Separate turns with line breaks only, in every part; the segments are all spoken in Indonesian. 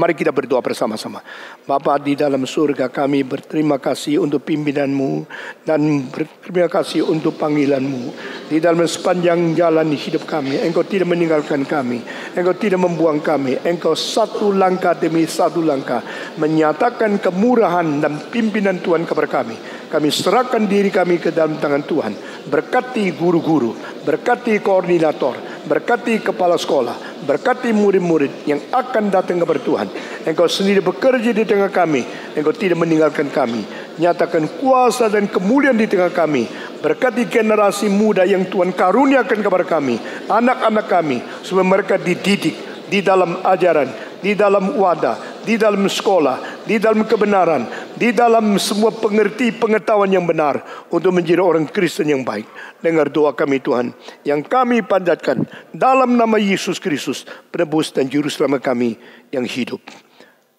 Mari kita berdoa bersama-sama. Bapa di dalam surga, kami berterima kasih untuk pimpinan-Mu dan berterima kasih untuk panggilan-Mu. Di dalam sepanjang jalan hidup kami, Engkau tidak meninggalkan kami, Engkau tidak membuang kami. Engkau satu langkah demi satu langkah menyatakan kemurahan dan pimpinan Tuhan kepada kami. Kami serahkan diri kami ke dalam tangan Tuhan. Berkati guru-guru, berkati koordinator, berkati kepala sekolah, berkati murid-murid yang akan datang kepada Tuhan. Engkau sendiri bekerja di tengah kami, Engkau tidak meninggalkan kami. Nyatakan kuasa dan kemuliaan di tengah kami. Berkati generasi muda yang Tuhan karuniakan kepada kami, anak-anak kami, supaya mereka dididik di dalam ajaran, di dalam wadah, di dalam sekolah, di dalam kebenaran, di dalam semua pengetahuan yang benar untuk menjadi orang Kristen yang baik. Dengar doa kami Tuhan, yang kami panjatkan dalam nama Yesus Kristus, penebus dan juru selamat kami yang hidup.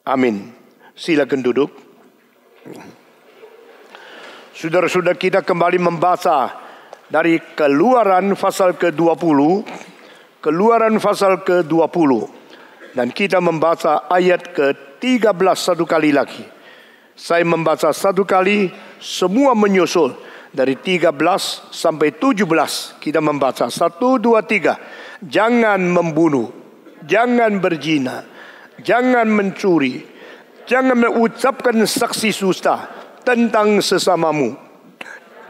Amin. Silakan duduk. Saudara-saudara, kita kembali membaca dari Keluaran pasal ke-20. Keluaran pasal ke-20. Dan kita membaca ayat ke-13 satu kali lagi. Saya membaca satu kali, semua menyusul. Dari 13 sampai 17 kita membaca. 1, 2, 3. Jangan membunuh, jangan berzina, jangan mencuri, jangan mengucapkan saksi dusta tentang sesamamu,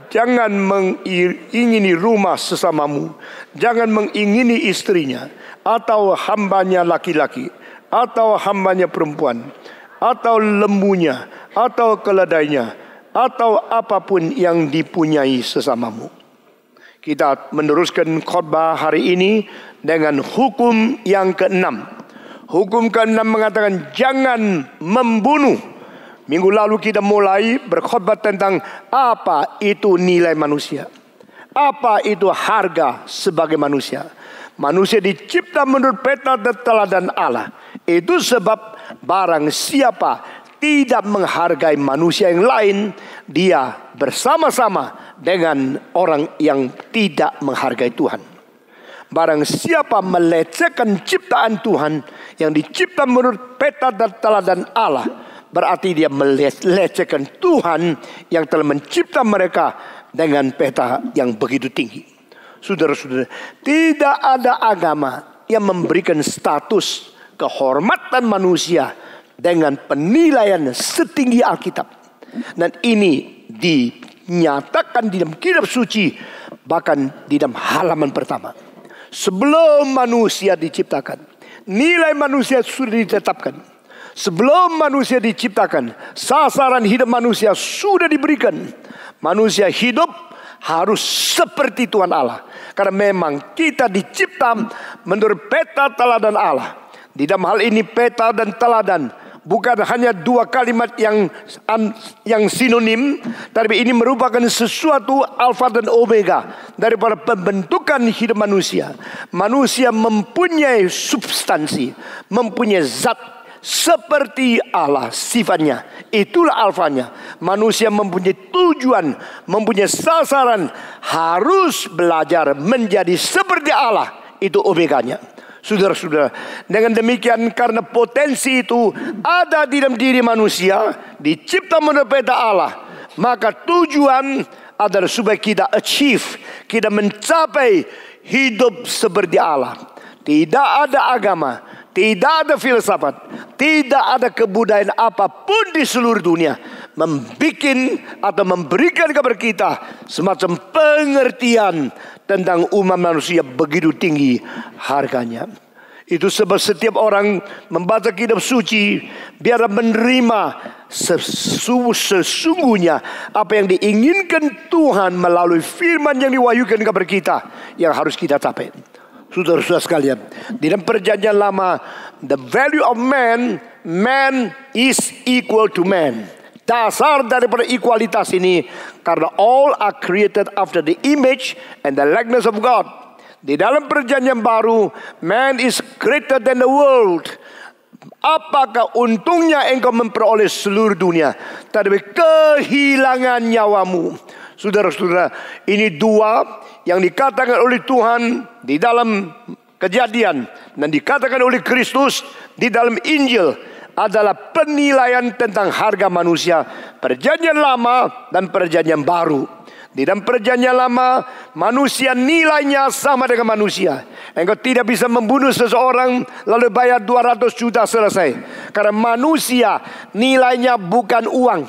jangan mengingini rumah sesamamu, jangan mengingini istrinya, atau hambanya laki-laki, atau hambanya perempuan, atau lembunya, atau keledainya, atau apapun yang dipunyai sesamamu. Kita meneruskan khotbah hari ini dengan hukum yang ke-6. Hukum ke-6 mengatakan jangan membunuh. Minggu lalu kita mulai berkhotbah tentang apa itu nilai manusia, apa itu harga sebagai manusia. Manusia dicipta menurut peta dan teladan Allah. Itu sebab barang siapa tidak menghargai manusia yang lain, dia bersama-sama dengan orang yang tidak menghargai Tuhan. Barang siapa melecehkan ciptaan Tuhan yang dicipta menurut peta dan teladan Allah, berarti dia melecehkan Tuhan yang telah mencipta mereka dengan peta yang begitu tinggi. Saudara-saudara, tidak ada agama yang memberikan status kehormatan manusia dengan penilaian setinggi Alkitab. Dan ini dinyatakan di dalam kitab suci, bahkan di dalam halaman pertama. Sebelum manusia diciptakan, nilai manusia sudah ditetapkan. Sebelum manusia diciptakan, sasaran hidup manusia sudah diberikan. Manusia hidup harus seperti Tuhan Allah, karena memang kita dicipta menurut peta teladan Allah. Di dalam hal ini peta dan teladan bukan hanya dua kalimat yang sinonim, tapi ini merupakan sesuatu alfa dan omega daripada pembentukan hidup manusia. Manusia mempunyai substansi, mempunyai zat seperti Allah sifatnya. Itulah alfanya. Manusia mempunyai tujuan, mempunyai sasaran, harus belajar menjadi seperti Allah. Itu omeganya. Saudara-saudara, dengan demikian karena potensi itu ada di dalam diri manusia, dicipta menurut peta Allah, maka tujuan adalah supaya kita achieve, kita mencapai hidup seperti Allah. Tidak ada agama, tidak ada filsafat, tidak ada kebudayaan apapun di seluruh dunia membikin atau memberikan kepada kita semacam pengertian tentang umat manusia begitu tinggi harganya. Itu sebab setiap orang membaca kitab suci biar menerima sesungguhnya apa yang diinginkan Tuhan melalui firman yang diwahyukan kepada kita yang harus kita capai. Saudara-saudara sekalian, di dalam perjanjian lama, the value of man is equal to man. Dasar daripada ekualitas ini karena all are created after the image and the likeness of God. Di dalam perjanjian baru, man is greater than the world. Apakah untungnya engkau memperoleh seluruh dunia, tapi kehilangan nyawamu? Saudara-saudara, ini dua yang dikatakan oleh Tuhan di dalam Kejadian dan dikatakan oleh Kristus di dalam Injil. adalah penilaian tentang harga manusia. Perjanjian lama dan perjanjian baru. Di dalam perjanjian lama, manusia nilainya sama dengan manusia. Engkau tidak bisa membunuh seseorang lalu bayar 200 juta selesai. Karena manusia nilainya bukan uang.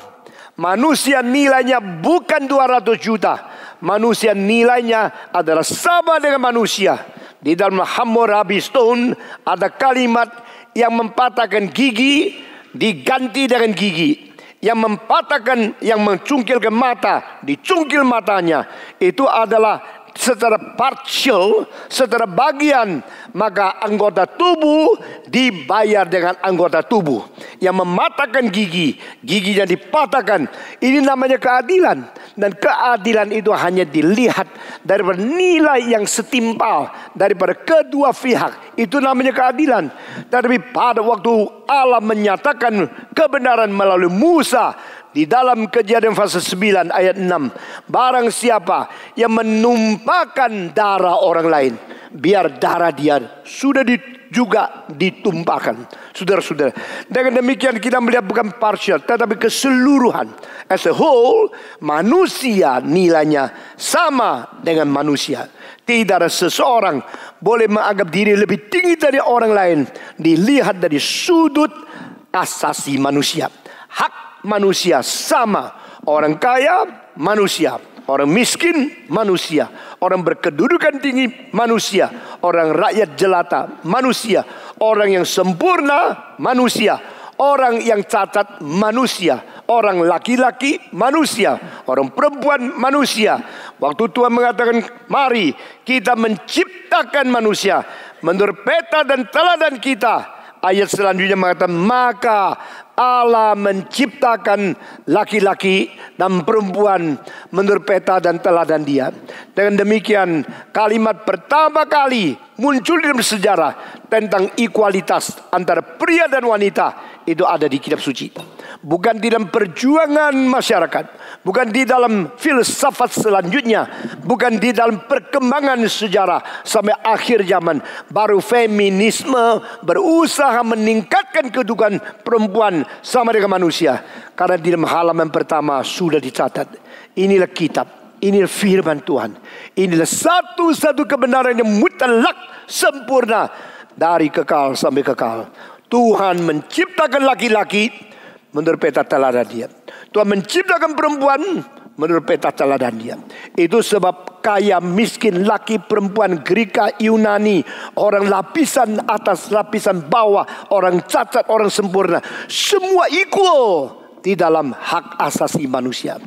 Manusia nilainya bukan 200 juta. Manusia nilainya adalah sama dengan manusia. Di dalam Hammurabi Stone ada kalimat yang mempatahkan gigi diganti dengan gigi. Yang mempatahkan, yang mencungkilkan mata, dicungkil matanya. Itu adalah secara partial, secara bagian. Maka anggota tubuh dibayar dengan anggota tubuh. Yang mematahkan gigi, giginya dipatahkan. Ini namanya keadilan. Dan keadilan itu hanya dilihat daripada nilai yang setimpal daripada kedua pihak. Itu namanya keadilan. Tapi pada waktu Allah menyatakan kebenaran melalui Musa di dalam Kejadian pasal 9 ayat 6, barang siapa yang menumpahkan darah orang lain, biar darah dia sudah juga ditumpahkan. Saudara-saudara, dengan demikian kita melihat bukan partial tetapi keseluruhan. As a whole, manusia nilainya sama dengan manusia. Tidak ada seseorang boleh menganggap diri lebih tinggi dari orang lain. Dilihat dari sudut asasi manusia. Hak manusia sama. Orang kaya manusia, orang miskin manusia, orang berkedudukan tinggi manusia, orang rakyat jelata manusia, orang yang sempurna manusia, orang yang cacat manusia, orang laki-laki manusia, orang perempuan manusia. Waktu Tuhan mengatakan mari kita menciptakan manusia menurut peta dan teladan kita, ayat selanjutnya mengatakan maka Allah menciptakan laki-laki dan perempuan menurut peta dan teladan dia. Dengan demikian kalimat pertama kali muncul dalam sejarah tentang ekualitas antara pria dan wanita itu ada di kitab suci. Bukan di dalam perjuangan masyarakat, bukan di dalam filsafat selanjutnya, bukan di dalam perkembangan sejarah sampai akhir zaman. Baru feminisme berusaha meningkatkan kedudukan perempuan sama dengan manusia. Karena di dalam halaman pertama sudah dicatat, inilah kitab, inilah firman Tuhan, inilah satu-satu kebenaran yang mutlak sempurna dari kekal sampai kekal. Tuhan menciptakan laki-laki menurut peta teladan dia. Tuhan menciptakan perempuan menurut peta teladan dia. Itu sebab kaya, miskin, laki, perempuan, Greka, Yunani, orang lapisan atas, lapisan bawah, orang cacat, orang sempurna, semua equal di dalam hak asasi manusia.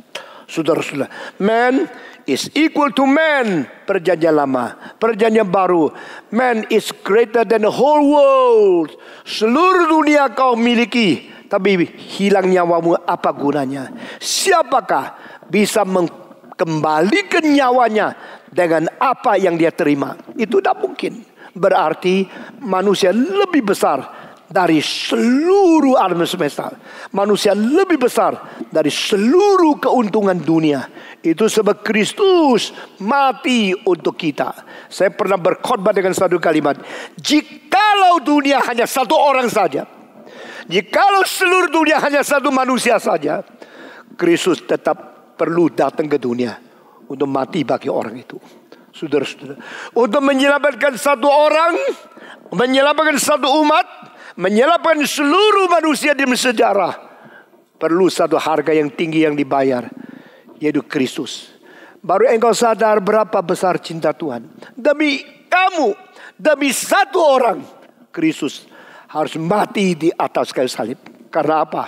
Saudara-saudara, man is equal to man. Perjanjian lama, perjanjian baru. Man is greater than the whole world. Seluruh dunia kau miliki, tapi hilang nyawamu apa gunanya? Siapakah bisa mengembalikan nyawanya dengan apa yang dia terima? Itu tidak mungkin. Berarti manusia lebih besar dari seluruh alam semesta. Manusia lebih besar dari seluruh keuntungan dunia. Itu sebab Kristus mati untuk kita. Saya pernah berkhotbah dengan satu kalimat. Jikalau dunia hanya satu orang saja, jikalau seluruh dunia hanya satu manusia saja, Kristus tetap perlu datang ke dunia untuk mati bagi orang itu. Saudara-saudara, untuk menyelamatkan satu orang, menyelamatkan satu umat, menyelamatkan seluruh manusia di sejarah, perlu satu harga yang tinggi yang dibayar, yaitu Kristus. Baru engkau sadar berapa besar cinta Tuhan. Demi kamu, demi satu orang, Kristus harus mati di atas kayu salib. Karena apa?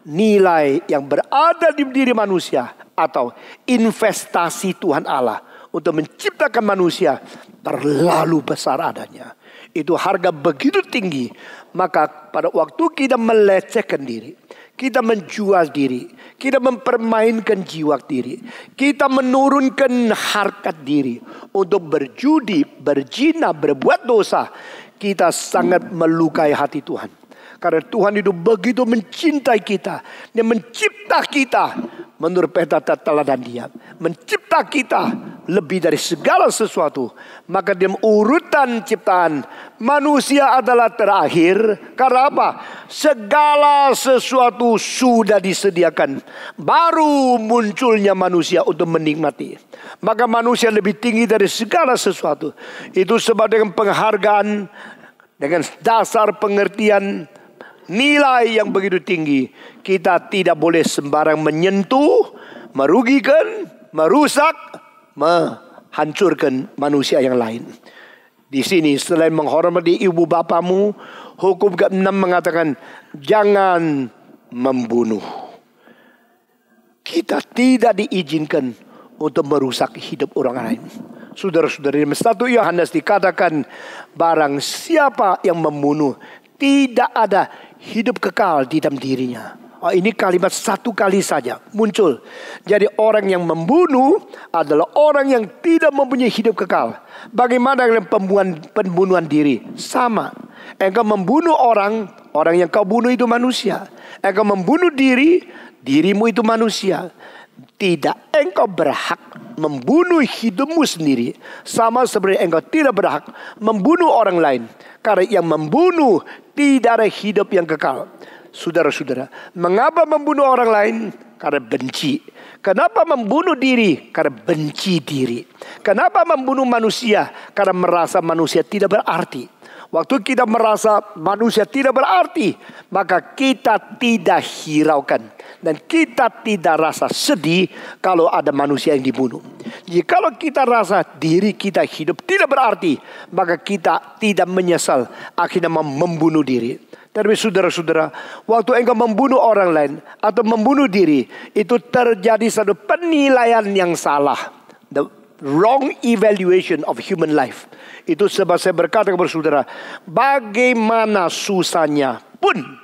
Nilai yang berada di diri manusia atau investasi Tuhan Allah untuk menciptakan manusia terlalu besar adanya. Itu harga begitu tinggi. Maka pada waktu kita melecehkan diri, kita menjual diri, kita mempermainkan jiwa diri, kita menurunkan harkat diri untuk berjudi, berzina, berbuat dosa, kita sangat melukai hati Tuhan. Karena Tuhan itu begitu mencintai kita. Dia mencipta kita menurut peta teladan dia. Mencipta kita lebih dari segala sesuatu. Maka dalam urutan ciptaan, manusia adalah terakhir. Karena apa? Segala sesuatu sudah disediakan. Baru munculnya manusia untuk menikmati. Maka manusia lebih tinggi dari segala sesuatu. Itu sebab dengan penghargaan, dengan dasar pengertian nilai yang begitu tinggi, kita tidak boleh sembarang menyentuh, merugikan, merusak, menghancurkan manusia yang lain. Di sini selain menghormati ibu bapamu, hukum ke-6 mengatakan jangan membunuh. Kita tidak diizinkan untuk merusak hidup orang lain. Saudara-saudari, 1 Yohanes dikatakan barang siapa yang membunuh tidak ada hidup kekal di dalam dirinya. Ini kalimat satu kali saja muncul. Jadi orang yang membunuh adalah orang yang tidak mempunyai hidup kekal. Bagaimana dengan pembunuhan diri? Sama. Engkau membunuh orang yang kau bunuh itu manusia. Engkau membunuh diri, dirimu itu manusia. Tidak, engkau berhak membunuh hidupmu sendiri. Sama seperti engkau tidak berhak membunuh orang lain. Karena yang membunuh tidak ada hidup yang kekal. Saudara-saudara, mengapa membunuh orang lain? Karena benci. Kenapa membunuh diri? Karena benci diri. Kenapa membunuh manusia? Karena merasa manusia tidak berarti. Waktu kita merasa manusia tidak berarti, maka kita tidak hiraukan. Dan kita tidak rasa sedih kalau ada manusia yang dibunuh. Jikalau kita rasa diri kita hidup tidak berarti, maka kita tidak menyesal akhirnya membunuh diri. Tapi saudara-saudara, waktu engkau membunuh orang lain atau membunuh diri, itu terjadi satu penilaian yang salah. The wrong evaluation of human life. Itu sebab saya berkata kepada saudara, bagaimana susahnya pun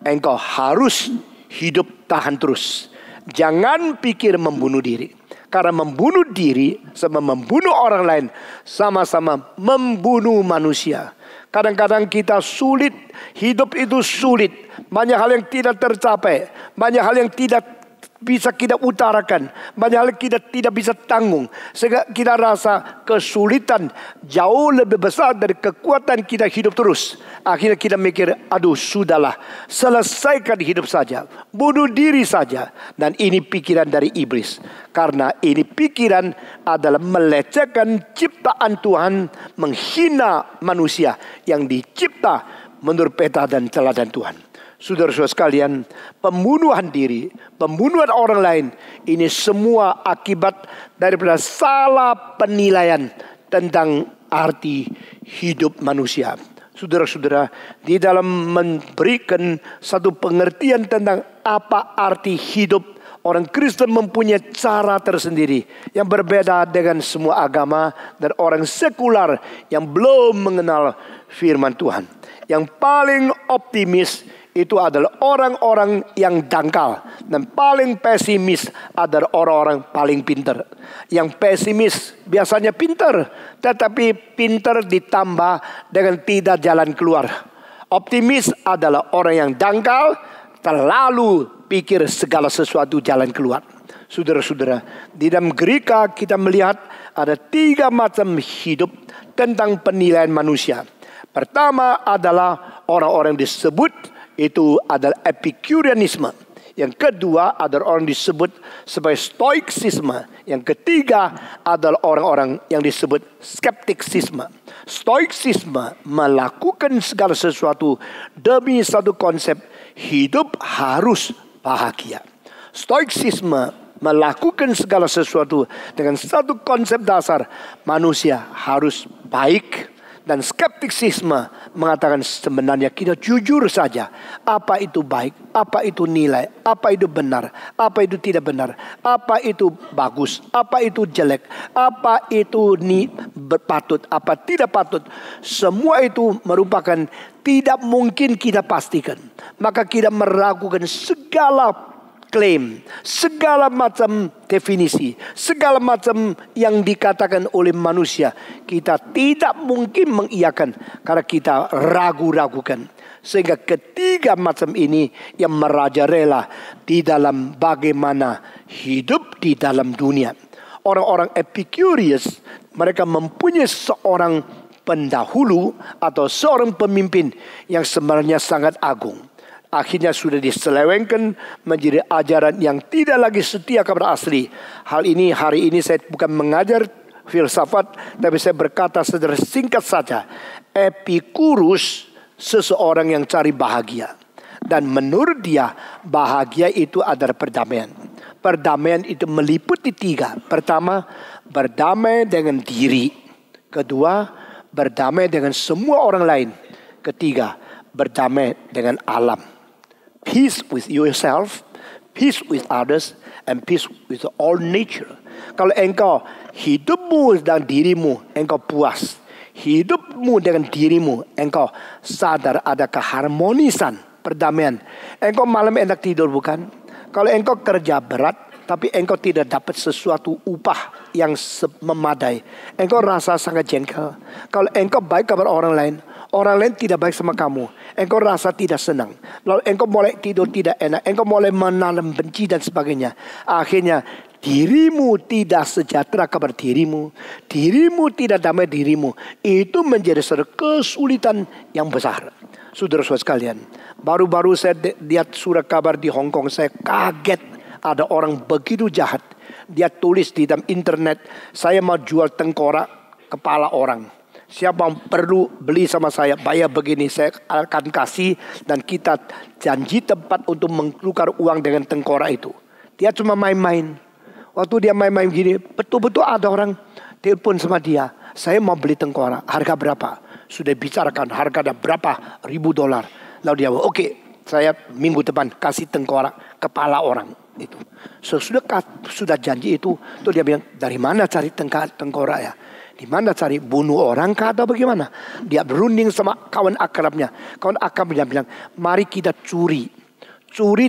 engkau harus hidup tahan terus. Jangan pikir membunuh diri. Karena membunuh diri sama membunuh orang lain sama-sama membunuh manusia. Kadang-kadang kita sulit, hidup itu sulit. Banyak hal yang tidak tercapai, banyak hal yang tidak bisa kita utarakan, banyak hal kita tidak bisa tanggung. Sehingga kita rasa kesulitan jauh lebih besar dari kekuatan kita hidup terus. Akhirnya kita mikir, aduh sudahlah, selesaikan hidup saja, bunuh diri saja. Dan ini pikiran dari iblis. Karena ini pikiran adalah melecehkan ciptaan Tuhan, menghina manusia yang dicipta menurut peta dan teladan Tuhan. Saudara-saudara sekalian, pembunuhan diri, pembunuhan orang lain, ini semua akibat daripada salah penilaian tentang arti hidup manusia. Saudara-saudara, di dalam memberikan satu pengertian tentang apa arti hidup, orang Kristen mempunyai cara tersendiri yang berbeda dengan semua agama dan orang sekular yang belum mengenal firman Tuhan. Yang paling optimis itu adalah orang-orang yang dangkal, dan paling pesimis adalah orang-orang paling pintar. Yang pesimis biasanya pintar, tetapi pintar ditambah dengan tidak jalan keluar. Optimis adalah orang yang dangkal, terlalu pikir segala sesuatu jalan keluar. Saudara-saudara, di dalam gereja kita melihat ada 3 macam hidup tentang penilaian manusia. Pertama adalah orang-orang disebut itu adalah Epicureanisme. Yang kedua adalah orang disebut sebagai Stoicisme. Yang ketiga adalah orang-orang yang disebut Skepticisme. Stoicisme melakukan segala sesuatu demi satu konsep hidup harus bahagia. Stoicisme melakukan segala sesuatu dengan satu konsep dasar manusia harus baik. Dan skeptisisme mengatakan sebenarnya kita jujur saja. Apa itu baik, apa itu nilai, apa itu benar, apa itu tidak benar, apa itu bagus, apa itu jelek, apa itu patut, apa tidak patut. Semua itu merupakan tidak mungkin kita pastikan. Maka kita meragukan segala klaim, segala macam definisi, segala macam yang dikatakan oleh manusia. Kita tidak mungkin mengiyakan karena kita ragu-ragukan. Sehingga ketiga macam ini yang merajalela di dalam bagaimana hidup di dalam dunia. Orang-orang Epicurus, mereka mempunyai seorang pendahulu atau seorang pemimpin yang sebenarnya sangat agung. Akhirnya sudah diselewengkan menjadi ajaran yang tidak lagi setia kepada asli. Hal ini hari ini saya bukan mengajar filsafat, tapi saya berkata secara singkat saja. Epicurus seseorang yang cari bahagia. Dan menurut dia bahagia itu adalah perdamaian. Perdamaian itu meliputi 3. Pertama, berdamai dengan diri. Kedua, berdamai dengan semua orang lain. Ketiga, berdamai dengan alam. Peace with yourself, peace with others, and peace with all nature. Kalau engkau hidupmu dan dirimu, engkau puas. Hidupmu dengan dirimu, engkau sadar ada keharmonisan, perdamaian. Engkau malam enak tidur bukan? Kalau engkau kerja berat, tapi engkau tidak dapat sesuatu upah yang memadai, engkau rasa sangat jengkel. Kalau engkau baik kepada orang lain tidak baik sama kamu, engkau rasa tidak senang. Lalu engkau mulai tidur tidak enak, engkau mulai menanam benci dan sebagainya. Akhirnya dirimu tidak sejahtera kepada dirimu, dirimu tidak damai dirimu. Itu menjadi suatu kesulitan yang besar. Saudara-saudara sekalian, baru-baru saya lihat surat kabar di Hong Kong, saya kaget. Ada orang begitu jahat. Dia tulis di dalam internet, saya mau jual tengkorak kepala orang. Siapa yang perlu beli sama saya, bayar begini, saya akan kasih. Dan kita janji tempat untuk menukar uang dengan tengkorak itu. Dia cuma main-main. Waktu dia main-main gini, betul-betul ada orang telepon sama dia. Saya mau beli tengkorak, harga berapa? Sudah bicarakan harga ada berapa ribu dolar. Lalu dia oke, saya minggu depan kasih tengkorak kepala orang. Itu sudah janji itu, tuh dia bilang dari mana cari tengkorak ya? Di mana cari, bunuh orang kah atau bagaimana? Dia berunding sama kawan akrabnya. Kawan akrabnya bilang, mari kita curi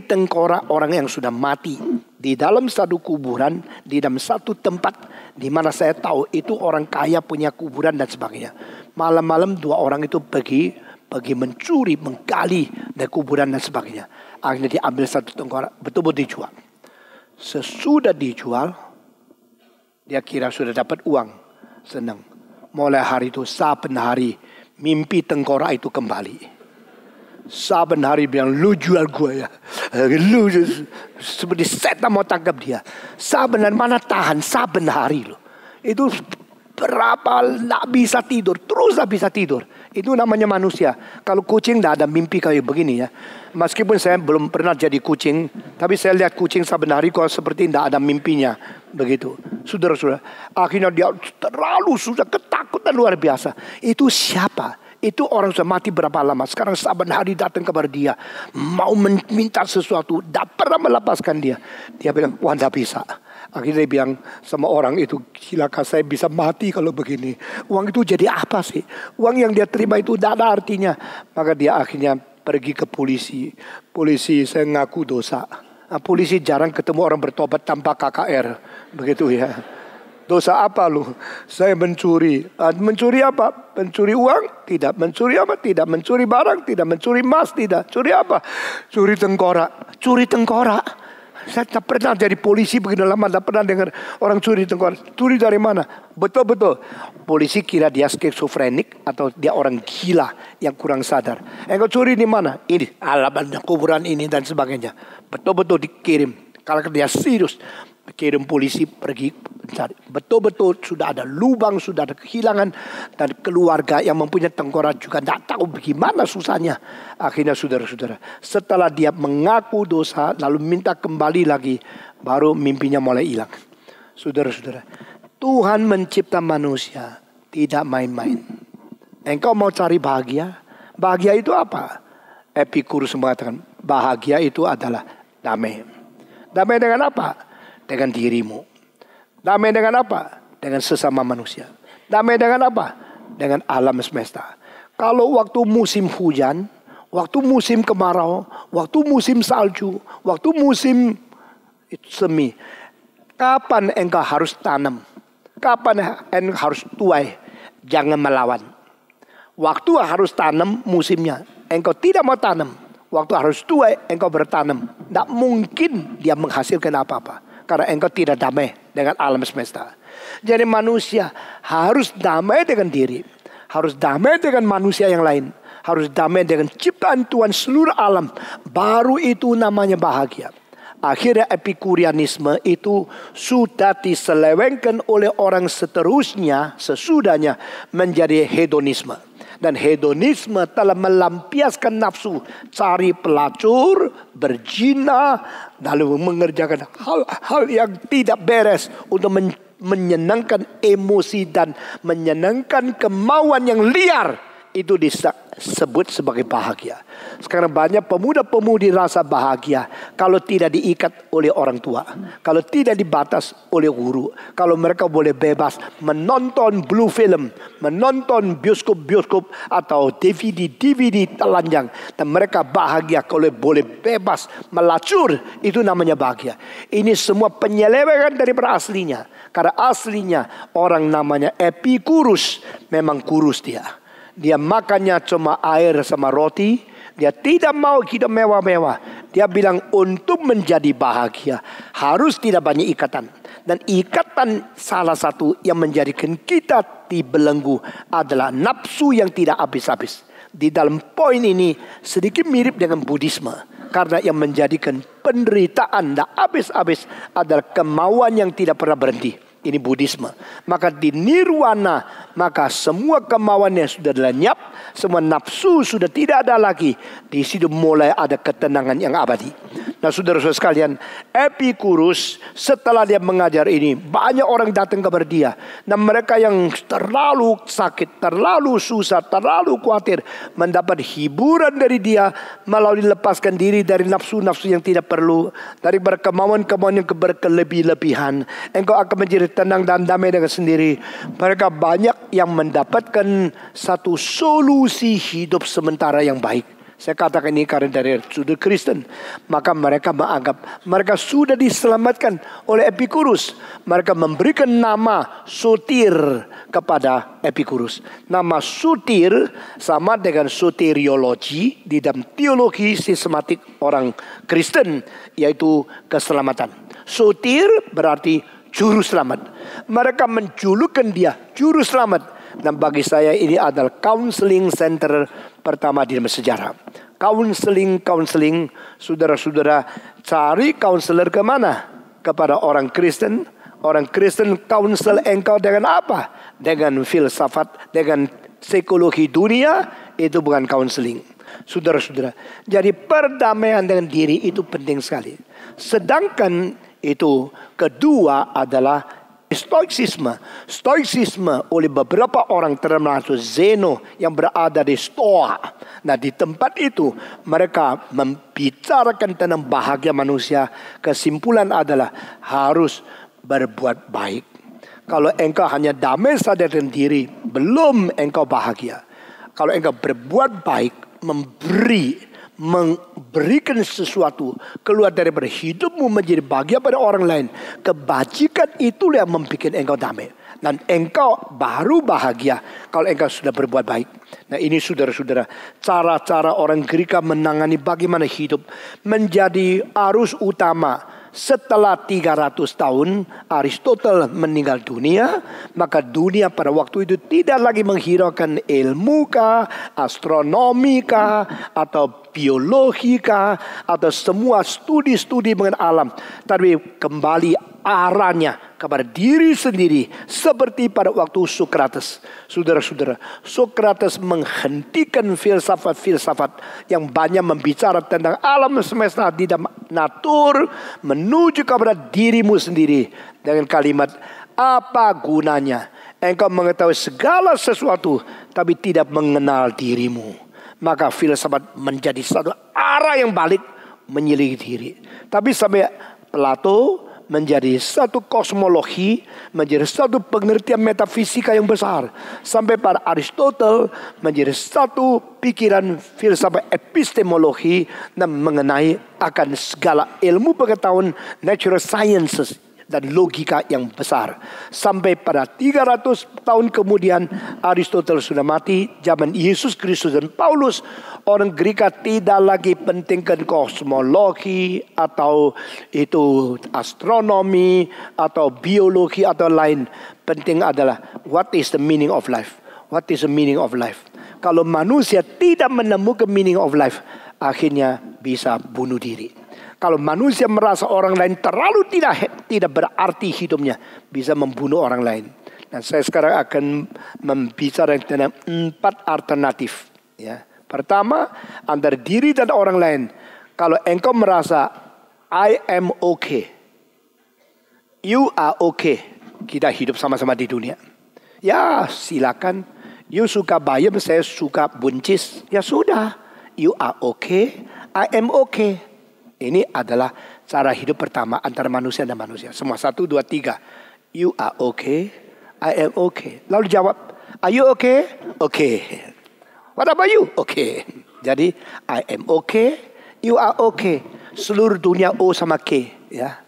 tengkorak orang yang sudah mati di dalam satu kuburan, di dalam satu tempat di mana saya tahu itu orang kaya punya kuburan dan sebagainya. Malam-malam 2 orang itu pergi mencuri, menggali dari kuburan dan sebagainya. Akhirnya diambil satu tengkorak, betul-betul dijual. Sesudah dijual, dia kira sudah dapat uang, senang. Mulai hari itu, saben hari mimpi tengkorak itu kembali. Saben hari bilang, lu jual gue ya. Lu seperti setan mau tangkap dia. Saben hari mana tahan, saben hari loh. Itu berapa tak bisa tidur, terus tak bisa tidur. Itu namanya manusia. Kalau kucing tidak ada mimpi kayak begini ya. Meskipun saya belum pernah jadi kucing, tapi saya lihat kucing saben hari kok seperti tidak ada mimpinya. Begitu. Saudara-saudara, akhirnya dia terlalu sudah ketakutan luar biasa. Itu siapa? Itu orang sudah mati berapa lama. Sekarang saben hari datang kepada dia, mau meminta sesuatu, tidak pernah melepaskan dia. Dia bilang, wah tidak bisa. Akhirnya dia bilang sama orang itu, silakan saya bisa mati kalau begini. Uang itu jadi apa sih? Uang yang dia terima itu tidak ada artinya. Maka dia akhirnya pergi ke polisi. Polisi, saya ngaku dosa. Nah, polisi jarang ketemu orang bertobat tanpa KKR. Begitu ya. Dosa apa lu? Saya mencuri. Mencuri apa? Mencuri uang? Tidak. Mencuri apa? Tidak. Mencuri barang? Tidak. Mencuri emas? Tidak. Curi apa? Curi tengkorak. Curi tengkorak. Saya tak pernah jadi polisi begini lama, tak pernah dengar orang curi tengkorak. Curi dari mana? Betul-betul. Polisi kira dia skizofrenik atau dia orang gila yang kurang sadar. Engkau curi di mana? Ini, alamat kuburan ini dan sebagainya. Betul-betul dikirim. Kalau dia serius, kirim polisi pergi mencari. Betul-betul sudah ada lubang, sudah ada kehilangan. Dan keluarga yang mempunyai tengkorak juga tidak tahu bagaimana susahnya. Akhirnya saudara-saudara, setelah dia mengaku dosa lalu minta kembali lagi, baru mimpinya mulai hilang. Saudara-saudara, Tuhan mencipta manusia tidak main-main. Engkau mau cari bahagia? Bahagia itu apa? Epicurus mengatakan bahagia itu adalah damai. Damai dengan apa? Dengan dirimu. Damai dengan apa? Dengan sesama manusia. Damai dengan apa? Dengan alam semesta. Kalau waktu musim hujan, waktu musim kemarau, waktu musim salju, waktu musim semi, kapan engkau harus tanam? Kapan engkau harus tuai? Jangan melawan. Waktu harus tanam musimnya, engkau tidak mau tanam. Waktu harus tuai, engkau bertanam. Tidak mungkin dia menghasilkan apa-apa. Karena engkau tidak damai dengan alam semesta. Jadi manusia harus damai dengan diri, harus damai dengan manusia yang lain, harus damai dengan ciptaan Tuhan seluruh alam. Baru itu namanya bahagia. Akhirnya epikurianisme itu sudah diselewengkan oleh orang seterusnya, sesudahnya menjadi hedonisme. Dan hedonisme telah melampiaskan nafsu, cari pelacur, berzina, lalu mengerjakan hal-hal yang tidak beres untuk menyenangkan emosi dan menyenangkan kemauan yang liar. Itu disebut sebagai bahagia. Sekarang banyak pemuda-pemudi rasa bahagia kalau tidak diikat oleh orang tua, kalau tidak dibatas oleh guru, kalau mereka boleh bebas menonton blue film, menonton bioskop-bioskop atau DVD telanjang, dan mereka bahagia kalau boleh bebas melacur. Itu namanya bahagia. Ini semua penyelewengan daripada aslinya. Karena aslinya orang namanya Epikurus, memang kurus dia. Dia makannya cuma air sama roti. Dia tidak mau hidup mewah-mewah. Dia bilang untuk menjadi bahagia harus tidak banyak ikatan. Dan ikatan salah satu yang menjadikan kita dibelenggu adalah nafsu yang tidak habis-habis. Di dalam poin ini sedikit mirip dengan Buddhisme. Karena yang menjadikan penderitaan tak habis-habis adalah kemauan yang tidak pernah berhenti. Ini Buddhisme. Maka di nirwana, maka semua kemauannya sudah lenyap, semua nafsu sudah tidak ada lagi. Di situ mulai ada ketenangan yang abadi. Nah, saudara-saudara sekalian, Epikurus setelah dia mengajar ini, banyak orang datang kepada dia. Dan mereka yang terlalu sakit, terlalu susah, terlalu khawatir, mendapat hiburan dari dia melalui lepaskan diri dari nafsu-nafsu yang tidak perlu, dari kemauan-kemauan yang berkelebih-lebihan. Engkau akan menjadi tenang dan damai dengan sendiri. Mereka banyak yang mendapatkan satu solusi hidup sementara yang baik. Saya katakan ini karena dari sudut Kristen. Maka mereka menganggap mereka sudah diselamatkan oleh Epikurus. Mereka memberikan nama Sotir kepada Epikurus. Nama Sotir sama dengan soteriologi di dalam teologi sistematik orang Kristen, yaitu keselamatan. Sotir berarti juru selamat. Mereka menjulukan dia juru selamat. Dan bagi saya ini adalah counseling center pertama di dalam sejarah. Counseling, saudara-saudara, cari counselor kemana? Kepada orang Kristen. Orang Kristen counsel engkau dengan apa? Dengan filsafat, dengan psikologi dunia. Itu bukan counseling. Saudara-saudara, jadi perdamaian dengan diri itu penting sekali. Sedangkan itu kedua adalah Stoicisme. Stoicisme oleh beberapa orang termasuk Zeno yang berada di Stoa. Nah, di tempat itu mereka membicarakan tentang bahagia manusia. Kesimpulan adalah harus berbuat baik. Kalau engkau hanya damai saja dengan diri, belum engkau bahagia. Kalau engkau berbuat baik, memberikan sesuatu keluar daripada hidupmu menjadi bahagia pada orang lain, kebajikan itulah yang membuat engkau damai. Dan engkau baru bahagia kalau engkau sudah berbuat baik. Nah, ini saudara-saudara, cara-cara orang Greka menangani bagaimana hidup menjadi arus utama. Setelah 300 tahun Aristoteles meninggal dunia, maka dunia pada waktu itu tidak lagi menghiraukan ilmu kah, astronomi kah, atau biologi kah, atau semua studi-studi mengenai alam. Tapi kembali arahnya kepada diri sendiri, seperti pada waktu Sokrates. Saudara-saudara, Sokrates menghentikan filsafat-filsafat yang banyak membicara tentang alam semesta di dalam natur, menuju kepada dirimu sendiri dengan kalimat, apa gunanya engkau mengetahui segala sesuatu tapi tidak mengenal dirimu? Maka filsafat menjadi satu arah yang balik menyelidiki diri. Tapi sampai Plato menjadi satu kosmologi, menjadi satu pengertian metafisika yang besar. Sampai pada Aristoteles menjadi satu pikiran filsafat epistemologi dan mengenai akan segala ilmu pengetahuan natural sciences dan logika yang besar. Sampai pada 300 tahun kemudian Aristoteles sudah mati. Zaman Yesus Kristus dan Paulus, orang Greek tidak lagi pentingkan kosmologi atau itu astronomi atau biologi atau lain. Penting adalah what is the meaning of life? What is the meaning of life? Kalau manusia tidak menemukan meaning of life, akhirnya bisa bunuh diri. Kalau manusia merasa orang lain terlalu tidak berarti hidupnya, bisa membunuh orang lain. Dan saya sekarang akan membicarakan tentang 4 alternatif. Ya. Pertama, antara diri dan orang lain. Kalau engkau merasa I am okay, you are okay, kita hidup sama-sama di dunia. Ya silakan. You suka bayam, saya suka buncis. Ya sudah. You are okay, I am okay. Ini adalah cara hidup pertama antara manusia dan manusia. Semua 1, 2, 3. You are okay, I am okay. Lalu jawab, are you okay? Okay. What about you? Okay. Jadi I am okay, you are okay. Seluruh dunia O sama K. Ya.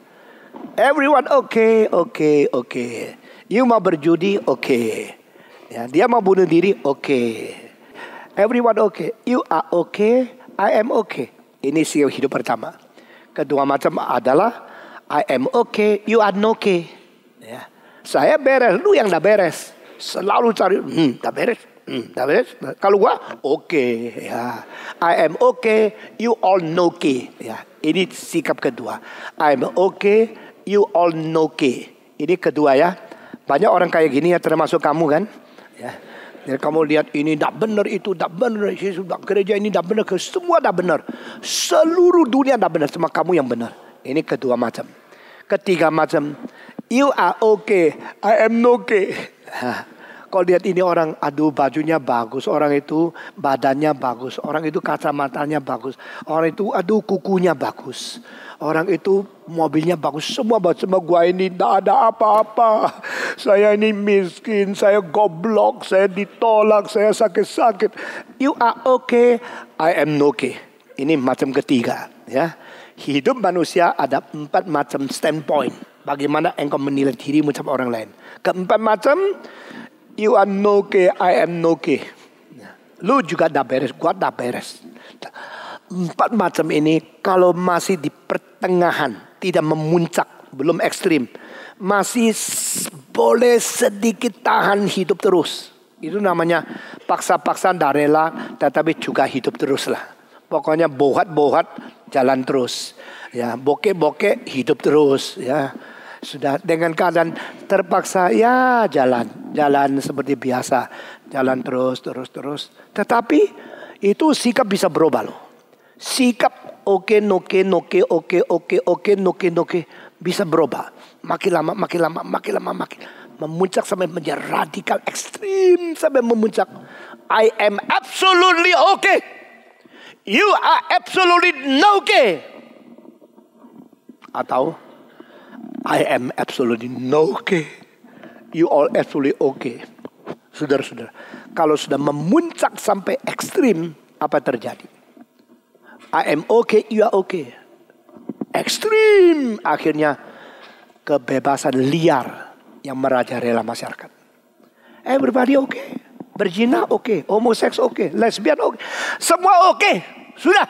Everyone okay, okay, okay. You mau berjudi? Okay. Ya, dia mau bunuh diri? Okay. Everyone okay. You are okay, I am okay. Ini sih hidup pertama. Kedua macam adalah I am okay, you are no okay. Ya. Saya beres, lu yang dah beres. Selalu cari, dah beres, dah beres. Kalau gua okay. Ya. I am okay, you all no okay. Ya. Ini sikap kedua. I am okay, you all no okay. Ini kedua ya. Banyak orang kayak gini ya, termasuk kamu kan. Ya. Jadi kamu lihat ini tak benar, itu tak benar, gereja ini tak benar, semua tak benar. Seluruh dunia tak benar, cuma kamu yang benar. Ini kedua macam. Ketiga macam, you are okay, I am no okay. Kalau lihat ini orang, aduh bajunya bagus, orang itu badannya bagus, orang itu kacamatanya bagus, orang itu aduh kukunya bagus, orang itu mobilnya bagus, semua bagus. Semua gua ini tidak ada apa-apa. Saya ini miskin, saya goblok, saya ditolak, saya sakit-sakit. You are okay, I am no okay. Ini macam ketiga. Ya, hidup manusia ada 4 macam standpoint. Bagaimana engkau menilai dirimu sama orang lain. Keempat macam, you are no okay, I am no okay. Lu juga dah beres, gua dah beres. 4 macam ini kalau masih di pertengahan, tidak memuncak, belum ekstrim, masih boleh sedikit tahan hidup terus. Itu namanya paksa-paksa dah rela, tetapi juga hidup terus lah. Pokoknya bohat-bohat jalan terus. Ya, bokeh-bokeh hidup terus. Ya, sudah dengan keadaan terpaksa ya jalan seperti biasa, jalan terus. Tetapi itu sikap bisa berubah loh. Sikap oke, bisa berubah. Makin lama memuncak sampai menjadi radikal ekstrim sampai memuncak. I am absolutely okay. You are absolutely no okay. Atau I am absolutely no okay. You all absolutely okay. Saudara-saudara, kalau sudah memuncak sampai ekstrim, apa terjadi? I am okay, you are okay. Ekstrim, akhirnya kebebasan liar yang merajalela masyarakat. Everybody okay, berzina okay, homoseks okay, lesbian okay, semua okay. Sudah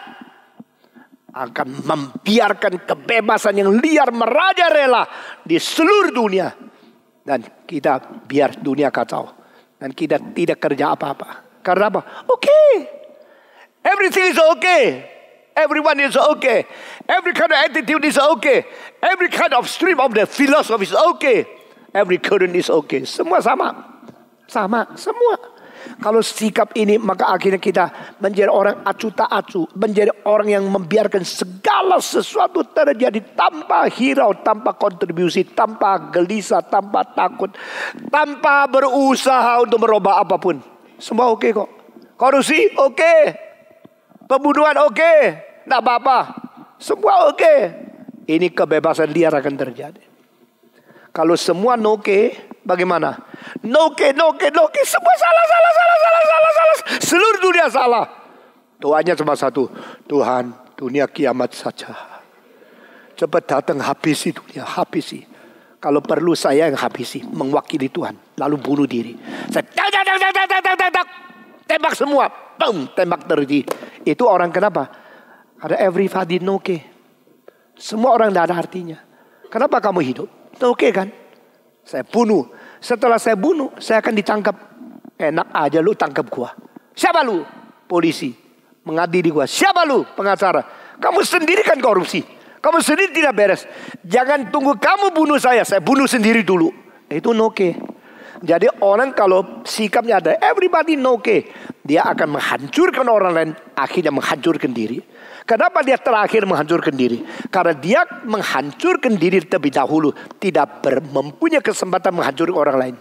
akan membiarkan kebebasan yang liar merajalela di seluruh dunia, dan kita biar dunia kacau, dan kita tidak kerja apa-apa. Karena apa? Okay, everything is okay. Everyone is okay. Every kind of attitude is okay. Every kind of stream of the philosophy is okay. Every current is okay. Semua sama, semua. Kalau sikap ini, maka akhirnya kita menjadi orang acuh tak acuh, menjadi orang yang membiarkan segala sesuatu terjadi tanpa hirau, tanpa kontribusi, tanpa gelisah, tanpa takut, tanpa berusaha untuk merubah apapun. Semua oke kok. Korupsi oke. Pembunuhan oke, tidak apa-apa, semua oke. Ini kebebasan liar akan terjadi. Kalau semua oke, bagaimana? Oke, semua salah. Seluruh dunia salah. Doanya cuma satu, Tuhan, dunia kiamat saja. Cepat datang, habisi dunia, habisi. Kalau perlu saya yang habisi, mewakili Tuhan. Lalu bunuh diri. Saya tembak semua. Boom, tembak terjadi. Itu orang kenapa? Ada everybody okay. Semua orang tidak ada artinya. Kenapa kamu hidup? Oke kan? Saya bunuh. Setelah saya bunuh, saya akan ditangkap. Enak aja lu tangkap gua. Siapa lu? Polisi. Mengadili gua. Siapa lu? Pengacara. Kamu sendiri kan korupsi. Kamu sendiri tidak beres. Jangan tunggu kamu bunuh saya bunuh sendiri dulu. Itu oke. Jadi orang kalau sikapnya ada everybody oke, dia akan menghancurkan orang lain, akhirnya menghancurkan diri. Kenapa dia terakhir menghancurkan diri? Karena dia menghancurkan diri terlebih dahulu, tidak mempunyai kesempatan menghancurkan orang lain.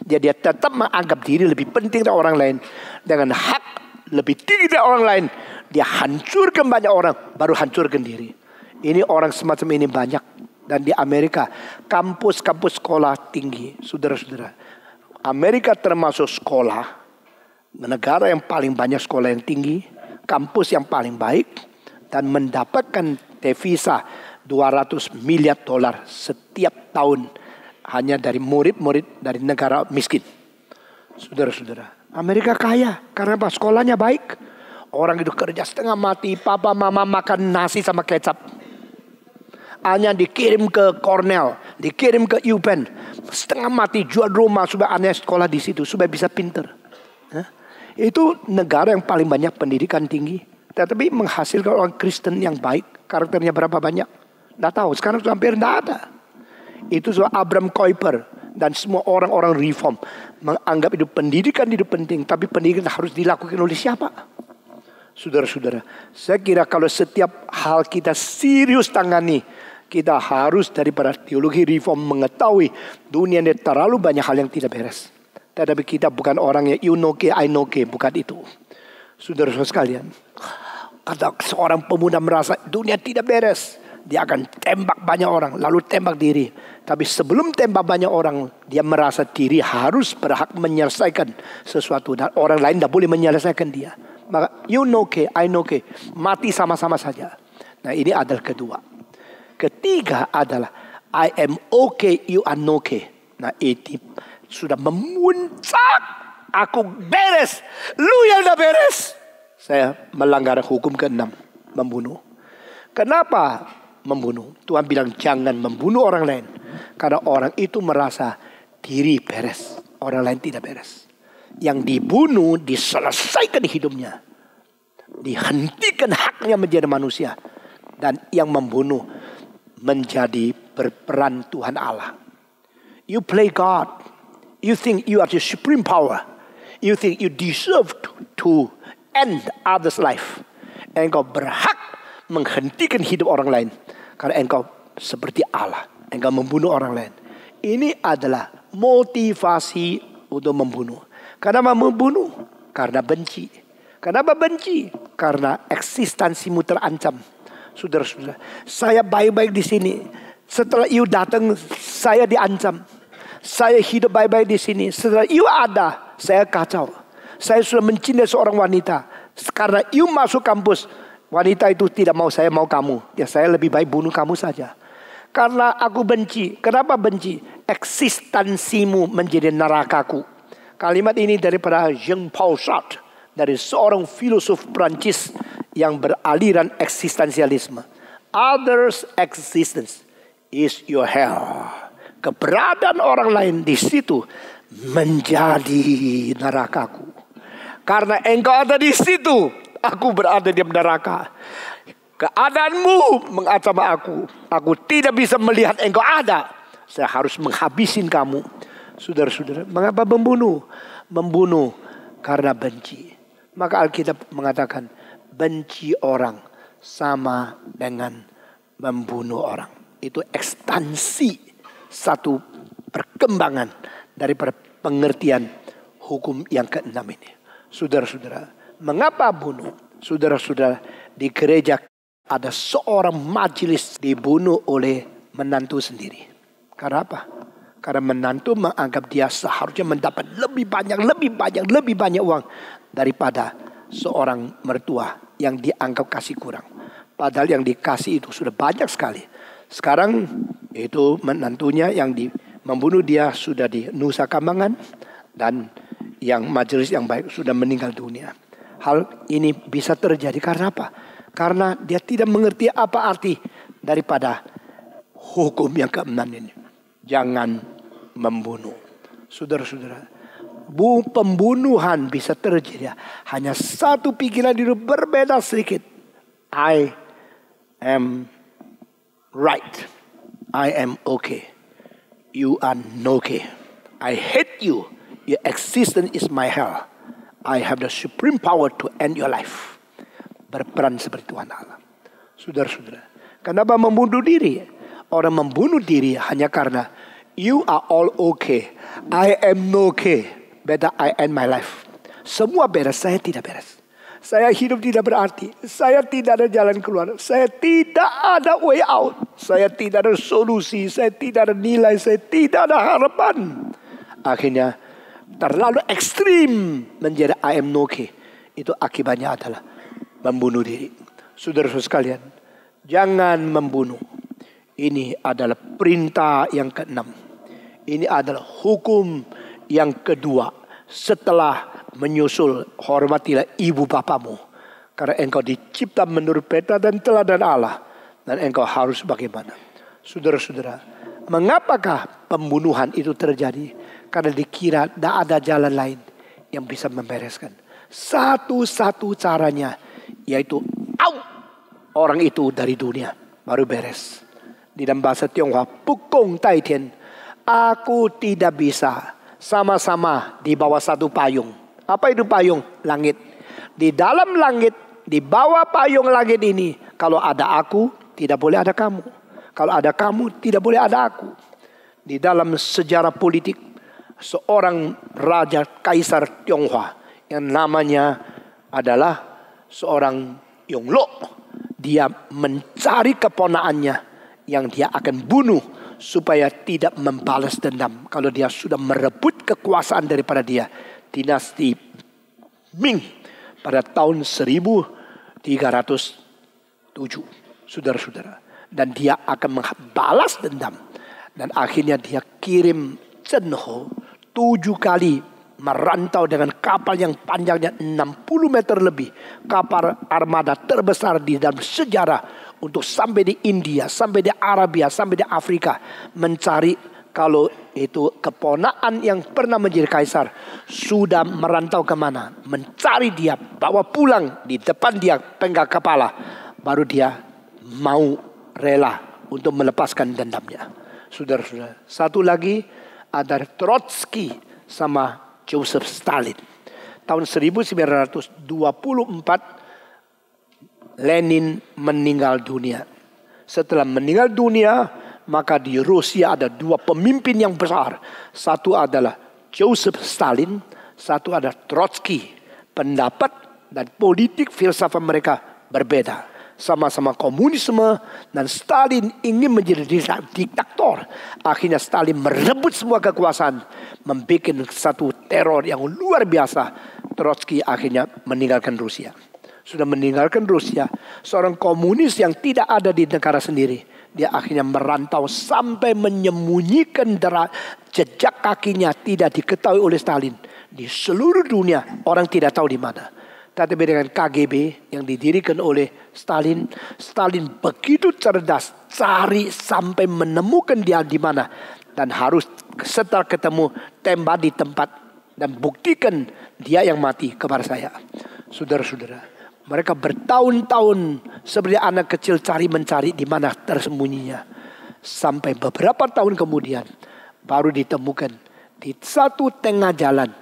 Jadi dia tetap menganggap diri lebih penting dari orang lain. Dengan hak lebih tinggi dari orang lain, dia hancurkan banyak orang, baru hancurkan diri. Ini orang semacam ini banyak. Dan di Amerika, kampus-kampus sekolah tinggi. Saudara-saudara, Amerika termasuk sekolah, negara yang paling banyak sekolah yang tinggi, kampus yang paling baik, dan mendapatkan devisa $200 miliar setiap tahun hanya dari murid-murid dari negara miskin. Saudara-saudara, Amerika kaya karena apa? Sekolahnya baik. Orang itu kerja setengah mati, papa mama makan nasi sama kecap. Hanya dikirim ke Cornell, dikirim ke UPenn, setengah mati jual rumah supaya anaknya sekolah di situ supaya bisa pinter. Itu negara yang paling banyak pendidikan tinggi, tetapi menghasilkan orang Kristen yang baik. Karakternya berapa banyak? Tidak tahu. Sekarang hampir tidak ada. Itu soal Abraham Kuyper dan semua orang-orang reform menganggap itu pendidikan penting, tapi pendidikan harus dilakukan oleh siapa? Saudara-saudara, saya kira kalau setiap hal kita serius tangani, kita harus daripada teologi reform mengetahui dunia ini terlalu banyak hal yang tidak beres. Tetapi kita bukan orang yang you know ke, I know ke, bukan itu. Saudara-saudara sekalian, ada seorang pemuda merasa dunia tidak beres, dia akan tembak banyak orang, lalu tembak diri. Tapi sebelum tembak banyak orang, dia merasa diri harus berhak menyelesaikan sesuatu dan orang lain tidak boleh menyelesaikan dia. Maka you know ke, I know ke, mati sama-sama saja. Nah ini adalah kedua. Ketiga adalah I am okay, you are no okay. Nah itu sudah memuncak. Aku beres, lu yang udah beres. Saya melanggar hukum ke-6, membunuh. Kenapa membunuh? Tuhan bilang jangan membunuh orang lain. Karena orang itu merasa diri beres, orang lain tidak beres. Yang dibunuh diselesaikan hidupnya, dihentikan haknya menjadi manusia. Dan yang membunuh menjadi berperan Tuhan Allah. You play God. You think you are the supreme power. You think you deserve to end others' life. Engkau berhak menghentikan hidup orang lain. Karena engkau seperti Allah. Engkau membunuh orang lain. Ini adalah motivasi untuk membunuh. Kenapa membunuh? Karena benci. Kenapa benci? Karena eksistensimu terancam. Saudara-saudara, saya baik-baik di sini. Setelah you datang, saya diancam. Saya hidup baik-baik di sini. Setelah you ada, saya kacau. Saya sudah mencintai seorang wanita. Karena you masuk kampus, wanita itu tidak mau saya, mau kamu. Ya saya lebih baik bunuh kamu saja. Karena aku benci. Kenapa benci? Eksistensimu menjadi nerakaku. Kalimat ini daripada Jean-Paul Sartre, dari seorang filosof Prancis yang beraliran eksistensialisme. Others' existence is your hell. Keberadaan orang lain di situ menjadi nerakaku. Karena engkau ada di situ, aku berada di neraka. Keadaanmu mengancam aku. Aku tidak bisa melihat engkau ada. Saya harus menghabisin kamu. Saudara-saudara, mengapa membunuh? Membunuh karena benci. Maka Alkitab mengatakan benci orang sama dengan membunuh orang. Itu ekstensi satu perkembangan daripada pengertian hukum yang ke-6 ini. Saudara-saudara, mengapa bunuh? Saudara-saudara, di gereja ada seorang majelis dibunuh oleh menantu sendiri. Karena apa? Karena menantu menganggap dia seharusnya mendapat lebih banyak uang daripada seorang mertua yang dianggap kasih kurang. Padahal yang dikasih itu sudah banyak sekali. Sekarang Itu menantunya yang membunuh dia sudah di Nusa Kambangan, dan yang majelis yang baik sudah meninggal dunia. Hal ini bisa terjadi karena apa? Karena dia tidak mengerti apa arti daripada hukum yang keenam ini. Jangan membunuh. Saudara-saudara, pembunuhan bisa terjadi hanya satu pikiran diri berbeda sedikit. I am right. I am okay. You are no okay. I hate you. Your existence is my hell. I have the supreme power to end your life. Berperan seperti Tuhan Allah. Saudara-saudara, kenapa membunuh diri? Orang membunuh diri hanya karena you are all okay. I am no okay. Better I end my life. Semua beres, saya tidak beres. Saya hidup tidak berarti. Saya tidak ada jalan keluar. Saya tidak ada way out. Saya tidak ada solusi. Saya tidak ada nilai. Saya tidak ada harapan. Akhirnya terlalu ekstrim menjadi I am no okay. Itu akibatnya adalah membunuh diri. Saudara-saudara sekalian, jangan membunuh. Ini adalah perintah yang keenam. Ini adalah hukum yang kedua setelah menyusul hormatilah ibu bapamu. Karena engkau dicipta menurut peta dan teladan Allah. Dan engkau harus bagaimana? Saudara-saudara, mengapakah pembunuhan itu terjadi? Karena dikira tidak ada jalan lain yang bisa membereskan. Satu-satu caranya yaitu orang itu dari dunia baru beres. Di dalam bahasa Tionghoa, pukong tai tian. Aku tidak bisa sama-sama di bawah satu payung. Apa itu payung? Langit. Di dalam langit, di bawah payung langit ini, kalau ada aku, tidak boleh ada kamu. Kalau ada kamu, tidak boleh ada aku. Di dalam sejarah politik, seorang raja kaisar Tionghoa yang namanya adalah seorang Yonglok. Dia mencari keponakannya yang dia akan bunuh supaya tidak membalas dendam kalau dia sudah merebut kekuasaan daripada dia. Dinasti Ming pada tahun 1307. Saudara-saudara. Dan dia akan membalas dendam. Dan akhirnya dia kirim Chen Ho 7 kali merantau dengan kapal yang panjangnya 60 meter lebih. Kapal armada terbesar di dalam sejarah. Untuk sampai di India, sampai di Arabia, sampai di Afrika. Mencari kalau itu keponakan yang pernah menjadi kaisar. Sudah merantau kemana. Mencari dia, bawa pulang di depan dia pegang kepala. Baru dia mau rela untuk melepaskan dendamnya. Saudara-saudara, satu lagi ada Trotsky sama Joseph Stalin. Tahun 1924 Lenin meninggal dunia. Setelah meninggal dunia, maka di Rusia ada 2 pemimpin yang besar. Satu adalah Joseph Stalin, satu adalah Trotsky. Pendapat dan politik filsafat mereka berbeda. Sama-sama komunisme dan Stalin ingin menjadi diktator. Akhirnya Stalin merebut semua kekuasaan, membuat satu teror yang luar biasa. Trotsky akhirnya meninggalkan Rusia. Sudah meninggalkan Rusia, seorang komunis yang tidak ada di negara sendiri. Dia akhirnya merantau sampai menyembunyikan jejak kakinya tidak diketahui oleh Stalin. Di seluruh dunia orang tidak tahu di mana. Tetapi dengan KGB yang didirikan oleh Stalin, Stalin begitu cerdas cari sampai menemukan dia di mana. Dan harus setelah ketemu tembak di tempat dan buktikan dia yang mati kepada saya. Saudara-saudara, mereka bertahun-tahun seperti anak kecil mencari di mana tersembunyinya. Sampai beberapa tahun kemudian baru ditemukan di satu tengah jalan.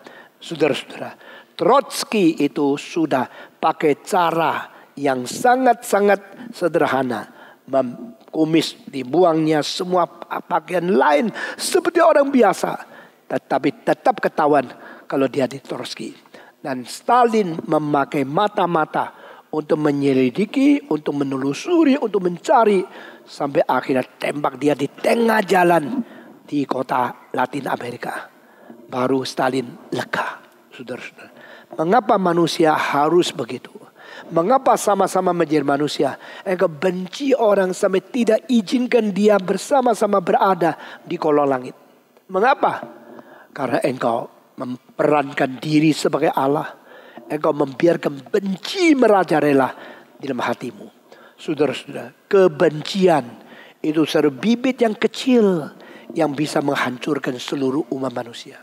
Saudara-saudara, Trotsky itu sudah pakai cara yang sangat-sangat sederhana. Kumis dibuangnya, semua pakaian lain seperti orang biasa. Tetapi tetap ketahuan kalau dia di Trotsky. Dan Stalin memakai mata-mata untuk menyelidiki, untuk menelusuri, untuk mencari. Sampai akhirnya tembak dia di tengah jalan di kota Latin Amerika. Baru Stalin lega. Saudara-saudara, mengapa manusia harus begitu?
Mengapa sama-sama menjadi manusia? Engkau benci orang sampai tidak izinkan dia bersama-sama berada di kolong langit. Mengapa? Karena engkau memperankan diri sebagai Allah. Engkau membiarkan benci merajalela di dalam hatimu. Saudara-saudara, kebencian itu satu bibit yang kecil yang bisa menghancurkan seluruh umat manusia.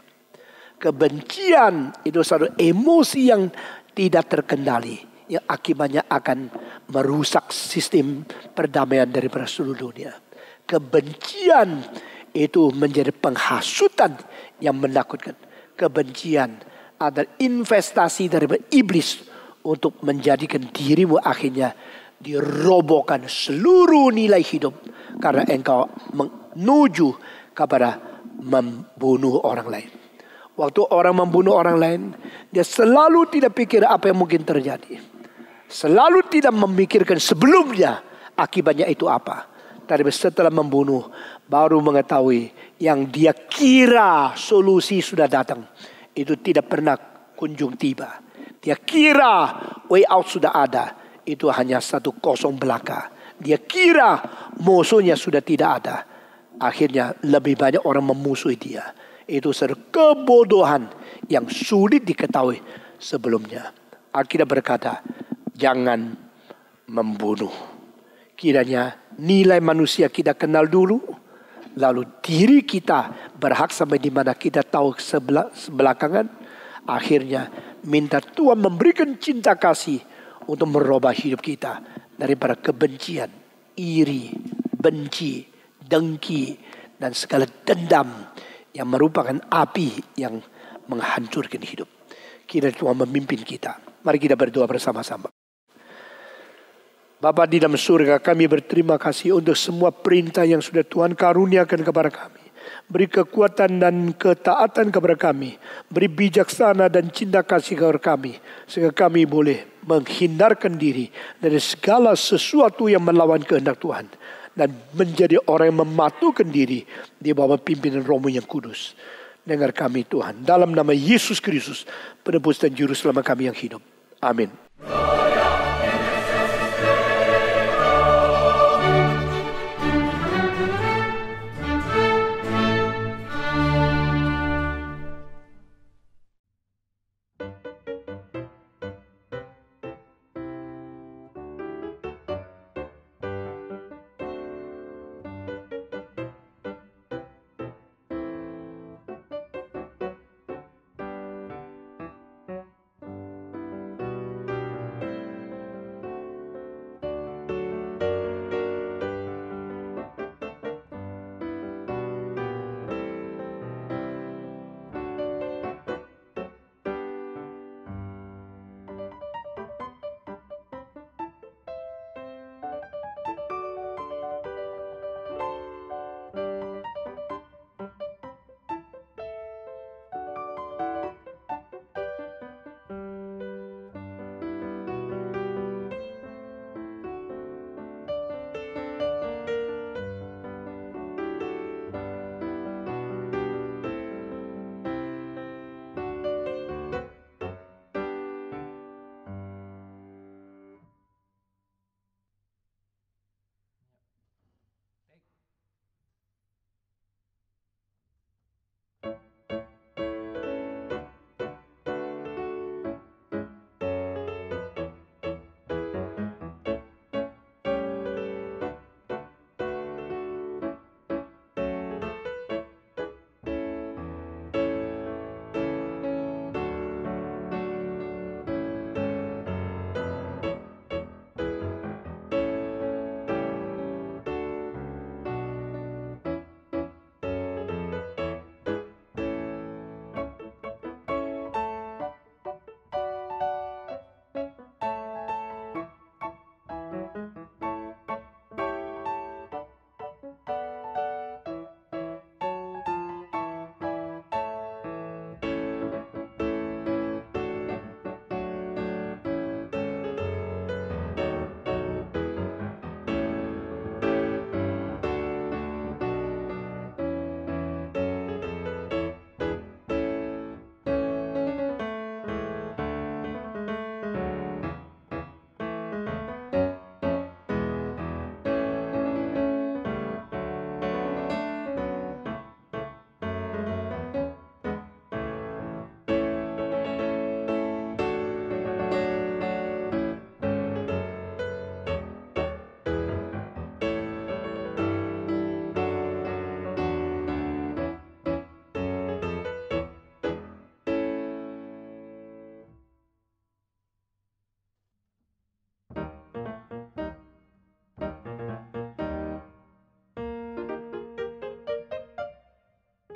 Kebencian itu satu emosi yang tidak terkendali, yang akibatnya akan merusak sistem perdamaian daripada seluruh dunia. Kebencian itu menjadi penghasutan yang menakutkan. Kebencian adalah investasi daripada iblis untuk menjadikan dirimu akhirnya dirobohkan seluruh nilai hidup karena engkau menuju kepada membunuh orang lain. Waktu orang membunuh orang lain, dia selalu tidak pikir apa yang mungkin terjadi. Selalu tidak memikirkan sebelumnya akibatnya itu apa. Tapi setelah membunuh, baru mengetahui yang dia kira solusi sudah datang. Itu tidak pernah kunjung tiba. Dia kira way out sudah ada. Itu hanya satu kosong belaka. Dia kira musuhnya sudah tidak ada. Akhirnya lebih banyak orang memusuhi dia. Itu satu kebodohan yang sulit diketahui sebelumnya. Alkitab berkata, jangan membunuh. Kiranya nilai manusia kita kenal dulu. Lalu diri kita berhak sampai di mana kita tahu sebelakangan. Akhirnya minta Tuhan memberikan cinta kasih untuk merubah hidup kita daripada kebencian, iri, benci, dengki, dan segala dendam yang merupakan api yang menghancurkan hidup. Kiranya Tuhan memimpin kita. Mari kita berdoa bersama-sama. Bapa di dalam surga, kami berterima kasih untuk semua perintah yang sudah Tuhan karuniakan kepada kami. Beri kekuatan dan ketaatan kepada kami. Beri bijaksana dan cinta kasih kepada kami. Sehingga kami boleh menghindarkan diri dari segala sesuatu yang melawan kehendak Tuhan. Dan menjadi orang yang mematuhkan diri di bawah pimpinan Roh yang kudus. Dengar kami Tuhan. Dalam nama Yesus Kristus, penebus dan juru selamat kami yang hidup. Amin.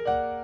Tuhan.